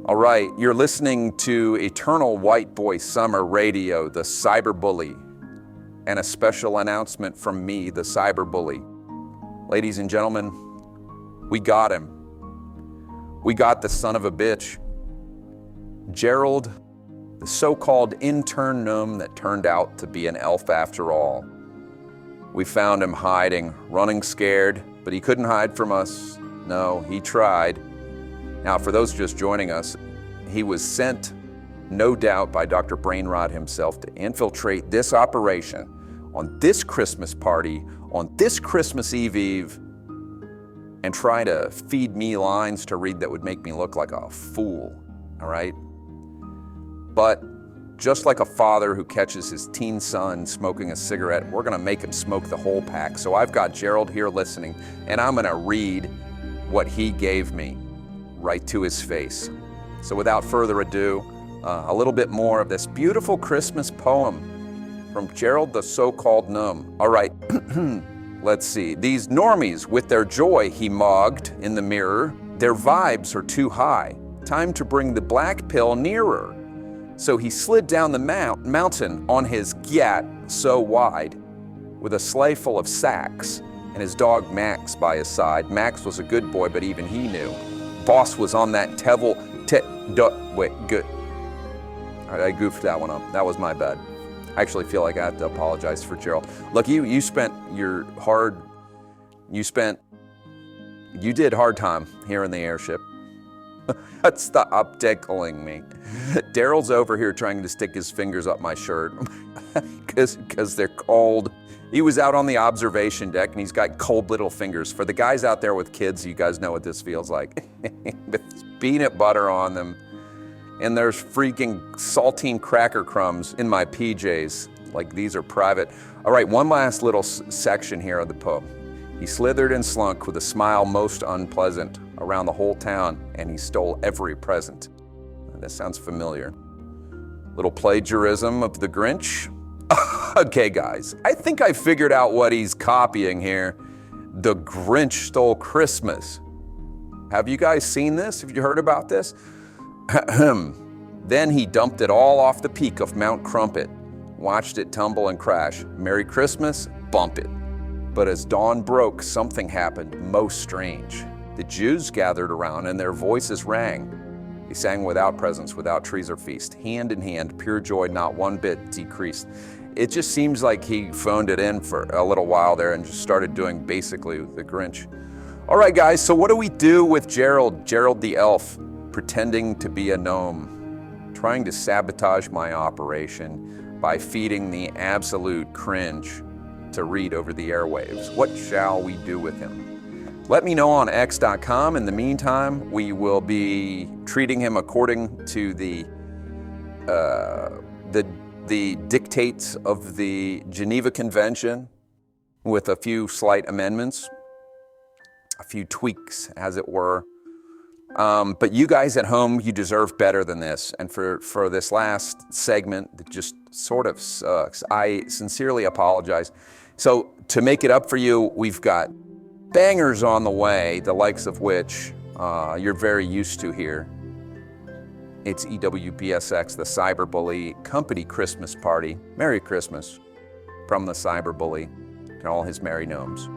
All right, you're listening to Eternal White Boy Summer Radio, the cyberbully, and a special announcement from me, the cyberbully. Ladies and gentlemen, we got him. We got the son of a bitch. Gerald, the so-called intern gnome that turned out to be an elf after all. We found him hiding, running scared, but he couldn't hide from us. No, he tried. Now, for those just joining us, he was sent, no doubt, by Dr. Brainrot himself to infiltrate this operation on this Christmas party, on this Christmas Eve, and try to feed me lines to read that would make me look like a fool, all right? But just like a father who catches his teen son smoking a cigarette, we're gonna make him smoke the whole pack. So I've got Gerald here listening, and I'm gonna read what he gave me right to his face. So without further ado, a little bit more of this beautiful Christmas poem from Gerald the so-called gnome. All right, let's see. These normies with their joy, he mogged in the mirror. Their vibes are too high. Time to bring the black pill nearer. So he slid down the mountain on his gyat so wide, with a sleigh full of sacks and his dog Max by his side. Max was a good boy, but even he knew. Boss was on that wait, good. All right, I goofed that one up. That was my bad. I actually feel like I have to apologize for Gerald. Look, you did hard time here in the airship. Stop tickling me. Daryl's over here trying to stick his fingers up my shirt because they're cold. He was out on the observation deck and he's got cold little fingers. For the guys out there with kids, you guys know what this feels like. With peanut butter on them. And there's freaking saltine cracker crumbs in my PJs. Like these are private. All right, one last little section here of the poem. He slithered and slunk with a smile most unpleasant around the whole town, and he stole every present. That sounds familiar. Little plagiarism of the Grinch. Okay, guys, I think I figured out what he's copying here. The Grinch Stole Christmas. Have you guys seen this? Have you heard about this? Then he dumped it all off the peak of Mount Crumpet, watched it tumble and crash. Merry Christmas, bump it. But as dawn broke, something happened most strange. The Jews gathered around and their voices rang. They sang without presents, without trees or feast. Hand in hand, pure joy, not one bit decreased. It just seems like he phoned it in for a little while there and just started doing basically the Grinch. All right, guys, so what do we do with Gerald the elf, pretending to be a gnome, trying to sabotage my operation by feeding the absolute cringe to read over the airwaves? What shall we do with him? Let me know on x.com. In the meantime, we will be treating him according to the dictates of the Geneva Convention with a few slight amendments, a few tweaks, as it were. But you guys at home, you deserve better than this. And for this last segment that just sort of sucks, I sincerely apologize. So to make it up for you, we've got bangers on the way, the likes of which you're very used to here. It's EWBSX, the Cyberbully Company Christmas Party. Merry Christmas from the Cyberbully and all his merry gnomes.